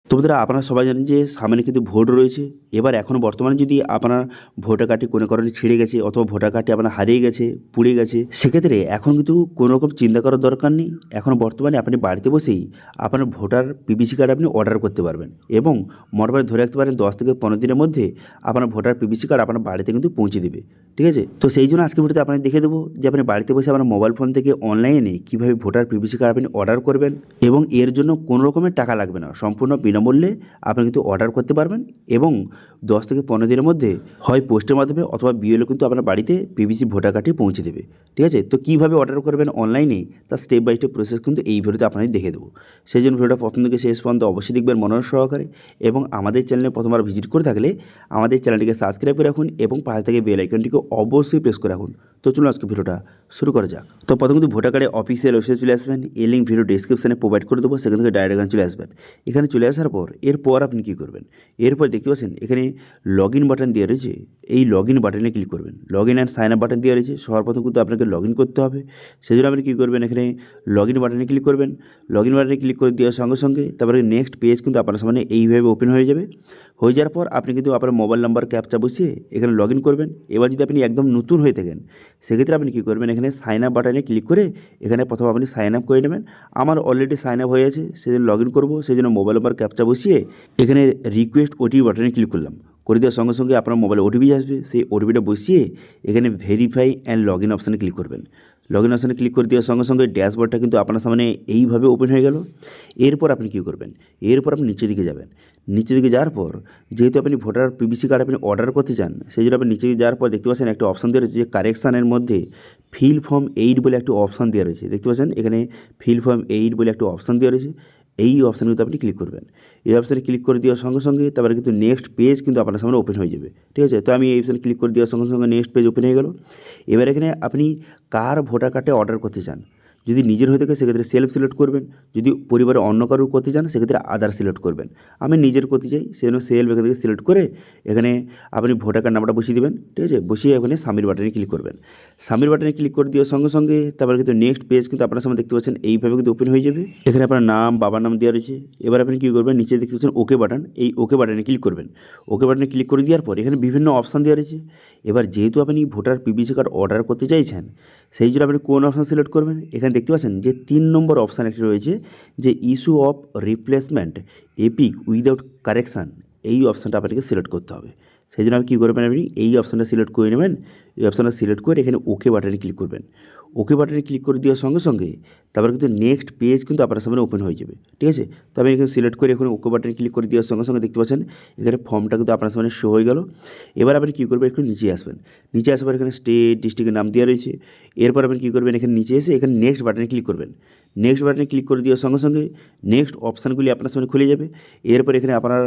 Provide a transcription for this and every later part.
তো বন্ধুরা, আপনারা সবাই জানেন যে সামনে কিন্তু ভোট রয়েছে। এবার এখন বর্তমানে যদি আপনার ভোটার কার্ডটি কোনো কারণে ছিঁড়ে গেছে অথবা ভোটার কার্ডটি আপনার হারিয়ে গেছে, পুড়ে গেছে, সেক্ষেত্রে এখন কিন্তু কোনো রকম চিন্তা করার দরকার নেই। এখন বর্তমানে আপনি বাড়িতে বসেই আপনার ভোটার পিভিসি কার্ড আপনি অর্ডার করতে পারবেন এবং মোটামুটি ধরে রাখতে পারেন 10 থেকে 15 দিনের মধ্যে আপনার ভোটার পিভিসি কার্ড আপনার বাড়িতে কিন্তু পৌঁছে দেবে। ঠিক আছে? তো সেই জন্য আজকের ভিডিওতে আপনাকে দেখিয়ে দেবো যে আপনি বাড়িতে বসে আপনার মোবাইল ফোন থেকে অনলাইনে কীভাবে ভোটার পিভিসি কার্ড আপনি অর্ডার করবেন এবং এর জন্য কোনো রকমের টাকা লাগবে না, সম্পূর্ণ বিনামূল্যে আপনি কিন্তু অর্ডার করতে পারবেন এবং 10 থেকে 15 দিনের মধ্যে হয় পোস্টের মাধ্যমে অথবা বিএলও কিন্তু আপনার বাড়িতে পিভিসি ভোটার কার্ডটি পৌঁছে দেবে। ঠিক আছে? তো কীভাবে অর্ডার করবেন অনলাইনে তার স্টেপ বাই স্টেপ প্রসেস কিন্তু এই ভিডিওতে আপনাদের দেখে দেবো। সেই জন্য ভিডিওটা প্রথম থেকে শেষ পর্যন্ত অবশ্যই দেখবেন মনোযোগ সহকারে এবং আমাদের চ্যানেলে প্রথমবার ভিজিট করে থাকলে আমাদের চ্যানেলটিকে সাবস্ক্রাইব করে রাখুন এবং পাশে থেকে বেল আইকনটিকে অবশ্যই প্রেস করে রাখুন। তো চলুন আজকে ভিডিওটা শুরু করা যাক। তো প্রথম কিন্তু ভোটার কার্ডে অফিসিয়াল ওয়েবসাইট চলে আসবেন, এই লিঙ্ক ভিডিও ডিসক্রিপশনে প্রোভাইড করে দেবো, সেখান থেকে ডাইরেক্ট এখানে চলে আসবেন। এখানে চলে আসার পর এরপর আপনি কী করবেন, এরপর দেখতে পাচ্ছেন এখানে লগ ইন বাটন দেওয়া রয়েছে, এই লগ ইন বাটনে ক্লিক করবেন। Log in and sign up button দেওয়া রয়েছে, সবার প্রথম কিন্তু আপনাকে লগ ইন করতে হবে। সেই জন্য আপনি কী করবেন, এখানে লগ ইন বাটনে ক্লিক করবেন। লগ ইন বাটনে ক্লিক করে দেওয়ার সঙ্গে সঙ্গে তারপরে নেক্সট পেজ কিন্তু আপনার সামনে এইভাবে ওপেন হয়ে যাবে। হয়ে যাওয়ার পর আপনি কিন্তু আপনার মোবাইল নাম্বার ক্যাপচা বসিয়ে এখানে লগ ইন করবেন। এবার যদি আপনি একদম নতুন হয়ে থাকেন সেক্ষেত্রে আপনি কী করবেন, এখানে সাইন আপ বাটনে ক্লিক করে এখানে প্রথম আপনি সাইন আপ করে নেবেন। আমার অলরেডি সাইন আপ হয়ে আছে, সেই জন্য লগ ইন করবো, সেই জন্য মোবাইল নাম্বার ক্যাপচা বসিয়ে এখানে রিকোয়েস্ট ওটিপি বাটনে ক্লিক করলাম। করে দেওয়ার সঙ্গে সঙ্গে আপনার মোবাইলে ওটিপি আসবে, সেই ওটিপিটা বসিয়ে এখানে ভেরিফাই অ্যান্ড লগ ইন অপশানে ক্লিক করবেন। লগ ইন অপশানে ক্লিক করে দেওয়ার সঙ্গে সঙ্গে ড্যাশবোর্ডটা কিন্তু আপনার সামনে এইভাবে ওপেন হয়ে গেল। এরপর আপনি কী করবেন, এরপর আপনি নিচের দিকে যাবেন। নিচের দিকে যাওয়ার পর যেহেতু আপনি ভোটার পিভিসি কার্ড আপনি অর্ডার করতে চান, সেই জন্য আপনি নিচে যাওয়ার পর দেখতে পাচ্ছেন একটা অপশান দেওয়া রয়েছে যে কারেকশানের মধ্যে ফিল ফর্ম 8 বলে একটা অপশান দেওয়া রয়েছে। দেখতে পাচ্ছেন এখানে ফিল ফর্ম 8 বলে একটা অপশান দেওয়া রয়েছে, এই অপশানে কিন্তু আপনি ক্লিক করবেন। এই অপশানে ক্লিক করে দেওয়ার সঙ্গে সঙ্গে তারপরে কিন্তু নেক্সট পেজ কিন্তু আপনার সামনে ওপেন হয়ে যাবে। ঠিক আছে? তো আমি এই অপশানে ক্লিক করে দেওয়ার সঙ্গে সঙ্গে নেক্সট পেজ ওপেন হয়ে গেল। এবার এখানে আপনি কার ভোটার কার্ডে অর্ডার করতে চান, যদি নিজের হয়ে থাকে সেক্ষেত্রে সেলফ সিলেক্ট করবেন, যদি পরিবারের অন্য কারোর করতে চান সেক্ষেত্রে আদার সিলেক্ট করবেন। আমি নিজের করতে চাই, সেজন্য সেলফ এখান থেকে সিলেক্ট করে এখানে আপনি ভোটার কার্ড নাম্বারটা বসিয়ে দেবেন। ঠিক আছে? বসিয়ে এখানে সাবমিট বাটনে ক্লিক করবেন। সাবমিট বাটনে ক্লিক করে দেওয়ার সঙ্গে সঙ্গে তারপরে কিন্তু নেক্সট পেজ কিন্তু আপনার সামনে দেখতে পাচ্ছেন এইভাবে কিন্তু ওপেন হয়ে যাবে। এখানে আপনার নাম, বাবার নাম দেওয়া রয়েছে। এবার আপনি কী করবেন, নিচে দেখতে পাচ্ছেন ওকে বাটন, এই ওকে বাটনে ক্লিক করবেন। ওকে বাটনে ক্লিক করে দেওয়ার পর এখানে বিভিন্ন অপশান দেওয়া রয়েছে। এবার যেহেতু আপনি ভোটার পিভিসি কার্ড অর্ডার করতে চাইছেন, সেই জন্য আপনি কোন অপশান সিলেক্ট করবেন, এখানে দেখতে পাচ্ছেন যে 3 নম্বর অপশান একটি রয়েছে যে issue of replacement epic without correction, এই অপশানটা আপনাকে সিলেক্ট করতে হবে। সেই জন্য আপনি কী করবেন, আপনি এই অপশানটা সিলেক্ট করে নেবেন। এই অপশানটা সিলেক্ট করে এখানে ওকে বাটনে ক্লিক করবেন। ওকে বাটনে ক্লিক করে দেওয়ার সঙ্গে সঙ্গে তারপরে কিন্তু নেক্সট পেজ কিন্তু আপনার সামনে ওপেন হয়ে যাবে। ঠিক আছে? তো আমি এখানে সিলেক্ট করে এখন ওকে বাটনে ক্লিক করে দেওয়ার সঙ্গে সঙ্গে দেখতে পাচ্ছেন এখানে ফর্মটা কিন্তু আপনার সামনে শো হয়ে গেল। এবার আপনি কী করবেন, একটু নিচে আসবেন। নিচে আসার এখানে স্টেট ডিস্ট্রিক্টের নাম দেওয়া রয়েছে। এরপর আপনি কী করবেন, এখানে নিচে এসে এখানে নেক্সট বাটনে ক্লিক করবেন। নেক্সট বাটনে ক্লিক করে দেওয়ার সঙ্গে সঙ্গে নেক্সট অপশানগুলি আপনার সামনে খুলে যাবে। এরপর এখানে আপনার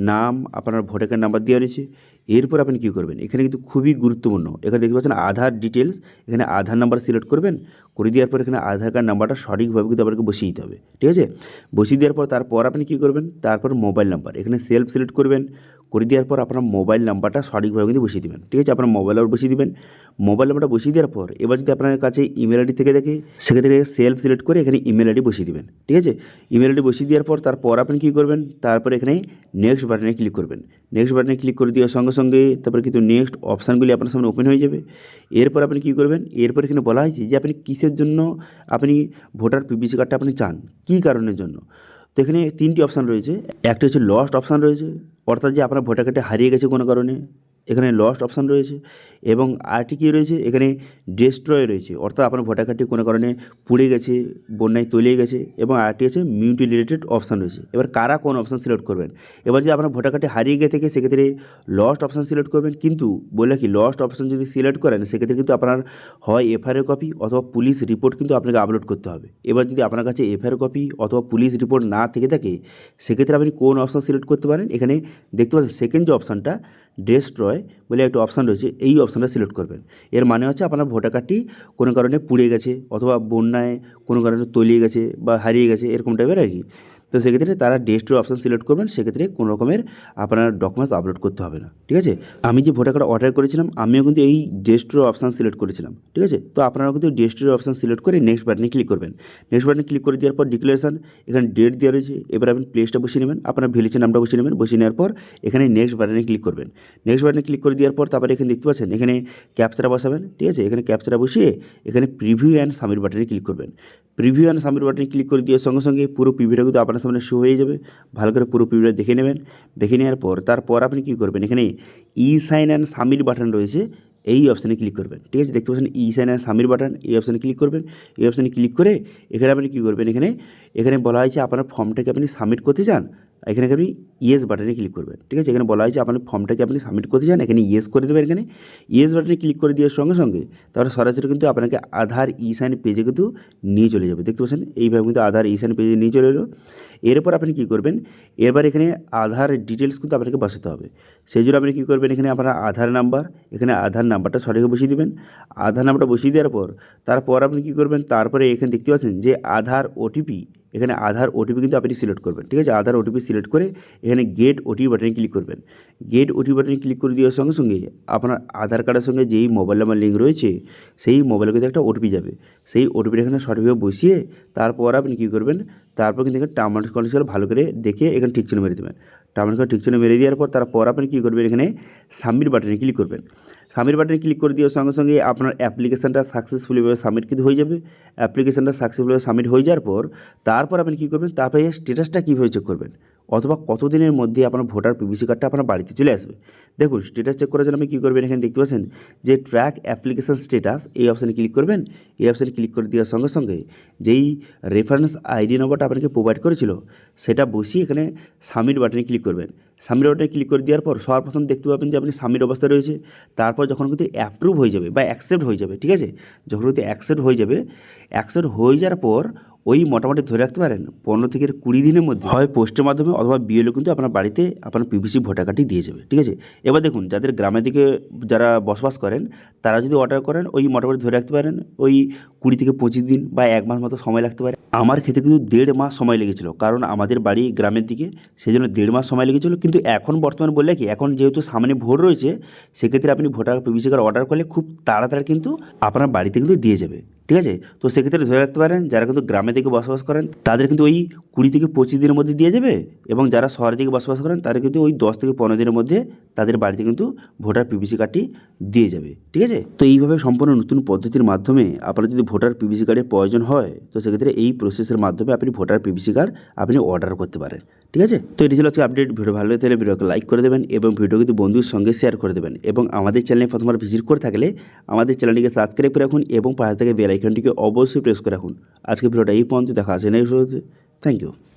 নাম, আপনার ভোটার কার্ড নাম্বার দেওয়া রয়েছে। এরপর আপনি কী করবেন, এখানে কিন্তু খুবই গুরুত্বপূর্ণ, এখানে দেখতে পাচ্ছেন আধার ডিটেলস, এখানে আধার নাম্বার সিলেক্ট করবেন। করে দেওয়ার পর এখানে আধার কার্ড নাম্বারটা সঠিকভাবে কিন্তু আপনাকে বসিয়ে দিতে হবে। ঠিক আছে? বসিয়ে দেওয়ার পর তারপর আপনি কী করবেন, তারপর মোবাইল নাম্বার এখানে সেলফ সিলেক্ট করবেন। করে দেওয়ার পর আপনার মোবাইল নাম্বারটা সঠিকভাবে কিন্তু বসিয়ে দেবেন। ঠিক আছে? আপনার মোবাইল নাম্বার বসিয়ে দেবেন। মোবাইল নাম্বারটা বসিয়ে দেওয়ার পর এবার যদি আপনার কাছে ইমেল আইডি থেকে থাকে সেক্ষেত্রে সেলফ সিলেক্ট করে এখানে ইমেল আইডি বসিয়ে দেবেন। ঠিক আছে? ইমেল আইডি বসিয়ে দেওয়ার পর তারপর আপনি কী করবেন, তারপর এখানে নেক্সট বাটনে ক্লিক করবেন। নেক্সট বাটনে ক্লিক করে দেওয়ার সঙ্গে সঙ্গে তারপরে কিন্তু নেক্সট অপশানগুলি আপনার সামনে ওপেন হয়ে যাবে। এরপর আপনি কী করবেন, এরপর এখানে বলা হয়েছে যে আপনি কিসের জন্য আপনি ভোটার পিভিসি কার্ডটা আপনি চান, কী কারণের জন্য। তো এখানে 3টি অপশান রয়েছে। একটা হচ্ছে লস্ট অপশান রয়েছে, অর্থাৎ যে আপনার ভোটার কার্ডটা হারিয়ে গেছে কোনো কারণে, এখানে লস্ট অপশান রয়েছে। এবং আরেকটি কী রয়েছে, এখানে ডেস্ট্রয় রয়েছে, অর্থাৎ আপনার ভোটার কার্ডটি কোনো কারণে পুড়ে গেছে, বন্যায় তলিয়ে গেছে। এবং আরেকটি হচ্ছে মিউটিলেটেড অপশান রয়েছে। এবার কারা কোন অপশান সিলেক্ট করবেন, এবার যদি আপনার ভোটার কার্ডটি হারিয়ে গিয়ে থাকে সেক্ষেত্রে লস্ট অপশান সিলেক্ট করবেন। কিন্তু বলে কি, লস্ট অপশান যদি সিলেক্ট করেন সেক্ষেত্রে কিন্তু আপনার হয় এফআইআর কপি অথবা পুলিশ রিপোর্ট কিন্তু আপনাকে আপলোড করতে হবে। এবার যদি আপনার কাছে এফআইআর কপি অথবা পুলিশ রিপোর্ট না থেকে থাকে সেক্ষেত্রে আপনি কোন অপশান সিলেক্ট করতে পারেন, এখানে দেখতে পাচ্ছেন সেকেন্ড যে অপশানটা ডেস্ট্রয় বলে একটা অপশান রয়েছে, এই অপশানটা সিলেক্ট করবেন। এর মানে হচ্ছে আপনার ভোটার কার্ডটি কোনো কারণে পুড়ে গেছে অথবা বন্যায় কোনো কারণে তলিয়ে গেছে বা হারিয়ে গেছে, এরকম টাইপের আর কি। তো সেক্ষেত্রে তারা ডে স্টোর অপশান সিলেক্ট করবেন, সেক্ষেত্রে কোনো রকমের আপনার ডকুমেন্টস আপলোড করতে হবে না। ঠিক আছে, আমি যে ভোটার কার্ড অর্ডার করেছিলাম আমিও কিন্তু এই ডে স্টোর অপশান সিলেক্ট করেছিলাম। ঠিক আছে, তো আপনারাও কিন্তু ডে স্টোর অপশান সিলেক্ট করে নেক্সট বাটনে ক্লিক করবেন। নেক্সট বাটনে ক্লিক করে দেওয়ার পর ডিক্লারেশন, এখানে ডেট দেওয়া রয়েছে, এবার আপনি প্লেসটা বসিয়ে নেবেন, আপনার ভিলেজের নামটা বসিয়ে নেবেন। বসিয়ে নেওয়ার পর এখানে নেক্সট বাটনে ক্লিক করবেন। নেক্সট বাটনে ক্লিক করে দেওয়ার পর তারপরে এখানে দেখতে পাচ্ছেন এখানে ক্যাপচারা বসাবেন। ঠিক আছে, এখানে ক্যাপচারা বসিয়ে এখানে প্রিভিউ অ্যান্ড সাবমিট বাটনে ক্লিক করবেন। প্রিভিউ অ্যান্ড সাবমিট বাটনে ক্লিক করে দেওয়ার সঙ্গে সঙ্গে পুরো প্রিভিউটা কিন্তু আপনার সামনে শো হয়ে যাবে। ভালো করে পুরো প্রিভিউটা দেখে নেবেন। দেখে নেওয়ার পর তারপর আপনি কী করবেন, এখানে ই সাইন অ্যান্ড সাবমিট বাটন রয়েছে, এই অপশানে ক্লিক করবেন। ঠিক আছে, দেখতে পাচ্ছেন ই সাইন অ্যান্ড সাবমিট বাটন, এই অপশানে ক্লিক করবেন। এই অপশানে ক্লিক করে এখানে আপনি কী করবেন, এখানে বলা হয়েছে আপনার ফর্মটাকে আপনি সাবমিট করতে চান, এখানে আপনি ইয়েস বাটনে ক্লিক করবেন। ঠিক আছে, এখানে বলা হয়েছে আপনার ফর্মটাকে আপনি সাবমিট করতে চান, এখানে ইয়েস করে দেবেন। এখানে ইয়েস বাটনে ক্লিক করে দেওয়ার সঙ্গে সঙ্গে তারপরে সরাসরি কিন্তু আপনাকে আধার ই সাইন পেজে কিন্তু নিয়ে চলে যাবে। দেখতে পাচ্ছেন এইভাবে কিন্তু আধার ই সাইন পেজে নিয়ে চলে এলো। এরপর আপনি কী করবেন, এবার এখানে আধার ডিটেলস কিন্তু আপনাকে বসাতে হবে। সেই জন্য আপনি কী করবেন, এখানে আপনার আধার নাম্বার, এখানে আধার নাম্বারটা সঠিক বসিয়ে দেবেন। আধার নাম্বারটা বসিয়ে দেওয়ার পর তারপর আপনি কী করবেন, তারপরে এখানে দেখতে পাচ্ছেন যে আধার ওটিপি, এখানে আধার ওটিপি কিন্তু আপনি সিলেক্ট করবেন। ঠিক আছে, আধার ওটিপি সিলেক্ট করে এখানে গেট ওটিপি বাটনে ক্লিক করবেন। গেট ওটিপি বাটনে ক্লিক করে দেওয়ার সঙ্গে সঙ্গে আপনার আধার কার্ডের সঙ্গে যেই মোবাইল নাম্বার লিঙ্ক রয়েছে সেই মোবাইলে কিন্তু একটা ওটিপি যাবে। সেই ওটিপিটা এখানে সঠিকভাবে বসিয়ে তারপর আপনি কী করবেন, তারপর কিন্তু এখানে টার্ম অ্যান্ড কন্ডিশন ভালো করে দেখে এখানে ঠিক চিহ্ন মেরে দেবেন। টার্ম অ্যান্ড কন্ডিশন ঠিক চিহ্ন মেরে দেওয়ার পর তারপর আপনি কী করবেন, এখানে সাবমিট বাটনে ক্লিক করবেন। সাবমিট বাটনে ক্লিক করে দেওয়ার সঙ্গে সঙ্গে আপনার অ্যাপ্লিকেশানটা সাকসেসফুলিভাবে সাবমিট কিন্তু হয়ে যাবে। অ্যাপ্লিকেশানটা সাকসেসফুলিভাবে সাবমিট হয়ে যাওয়ার পর তারপর আপনি কী করবেন, তারপরে স্ট্যাটাসটা কীভাবে চেক করবেন অথবা কতদিনের মধ্যে আপনার ভোটার পিভিসি কার্ডটা আপনার বাড়িতে চলে আসবে। দেখুন স্ট্যাটাস চেক করার জন্য আপনি কী করবেন, এখানে দেখতে পাচ্ছেন যে ট্র্যাক অ্যাপ্লিকেশান স্ট্যাটাস, এই অপশানে ক্লিক করবেন। এই অপশানে ক্লিক করে দেওয়ার সঙ্গে সঙ্গে যেই রেফারেন্স আইডি নম্বরটা আপনাকে প্রোভাইড করেছিল সেটা বসিয়ে এখানে সাবমিট বাটনে ক্লিক করবেন। সাবমিট বাটনে ক্লিক করে দেওয়ার পর সর্বপ্রথম দেখতে পাবেন যে আপনি সাবমিট অবস্থায় রয়েছে। তারপর যখন কিন্তু অ্যাপ্রুভ হয়ে যাবে বা অ্যাকসেপ্ট হয়ে যাবে, ঠিক আছে, যখন কিন্তু অ্যাকসেপ্ট হয়ে যাবে, অ্যাকসেপ্ট হয়ে যাওয়ার পর ওই মোটামুটি ধরে রাখতে পারেন 15 থেকে 20 দিনের মধ্যে হয় পোস্টের মাধ্যমে অথবা বিএলও কিন্তু আপনার বাড়িতে আপনার পিভিসি ভোটার কার্ডটি দিয়ে যাবে। ঠিক আছে, এবার দেখুন যাদের গ্রামের দিকে যারা বসবাস করেন তারা যদি অর্ডার করেন ওই মোটামুটি ধরে রাখতে পারেন ওই 20 থেকে 25 দিন বা 1 মাস মতো সময় লাগতে পারে। আমার ক্ষেত্রে কিন্তু 1.5 মাস সময় লেগেছিল, কারণ আমাদের বাড়ি গ্রামের দিকে, সেই জন্য 1.5 মাস সময় লেগেছিলো। কিন্তু এখন বর্তমানে বললে কি, এখন যেহেতু সামনে ভোট রয়েছে সেক্ষেত্রে আপনি ভোটার পিভিসি কার্ড অর্ডার করলে খুব তাড়াতাড়ি কিন্তু আপনার বাড়িতে কিন্তু দিয়ে যাবে। ঠিক আছে, তো সেক্ষেত্রে ধরে রাখতে পারেন যারা কিন্তু গ্রামে থেকে বসবাস করেন তাদের কিন্তু ওই 20 থেকে 25 দিনের মধ্যে দিয়ে যাবে, এবং যারা শহরে থেকে বসবাস করেন তারা কিন্তু ওই 10 থেকে 15 দিনের মধ্যে তাদের বাড়িতে কিন্তু ভোটার পিভিসি কার্ডটি দিয়ে যাবে। ঠিক আছে, তো এইভাবে সম্পূর্ণ নতুন পদ্ধতির মাধ্যমে আপনার যদি ভোটার পিভিসি কার্ডের প্রয়োজন হয় তো সেক্ষেত্রে এই প্রসেসের মাধ্যমে আপনি ভোটার পিভিসি কার্ড আপনি অর্ডার করতে পারেন। ঠিক আছে, তো এটি ছিল আজকে আপডেট। ভিডিও ভালো লাগলে ভিডিওকে লাইক করে দেবেন এবং ভিডিও কিন্তু বন্ধুর সঙ্গে শেয়ার করে দেবেন, এবং আমাদের চ্যানেলে প্রথমবার ভিজিট করে থাকলে আমাদের চ্যানেলটিকে সাবস্ক্রাইব করে রাখুন এবং পাশে থেকে বেল আইকনটিকে অবশ্যই প্রেস করে রাখুন। আজকে ভিডিওটা এই পর্যন্ত, দেখা আছে নেক্সট ভিডিওতে। Thank you.